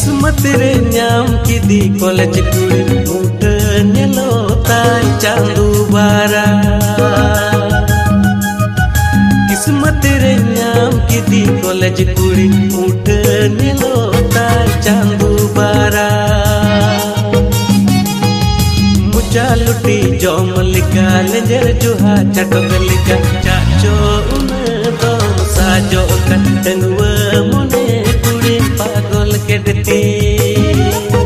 किस्मत रे ᱧᱟᱢ ᱠᱤᱫᱤ ᱠᱚᱞᱮᱡᱽ ᱠᱩᱲᱤ ᱩᱴᱟᱹ ᱧᱮᱞᱚᱜ चांदू बारा किस्मत रे ᱧᱟᱢ ᱠᱤᱫᱤ कॉलेज कुड़ी उठा ᱧᱮᱞᱚᱜ चांदू बारा मुचा लुटी जम लिका लेजर जुहा चटक लिका चाचो उन दो साजो का टंगवा मोने कुड़ी पागल के देती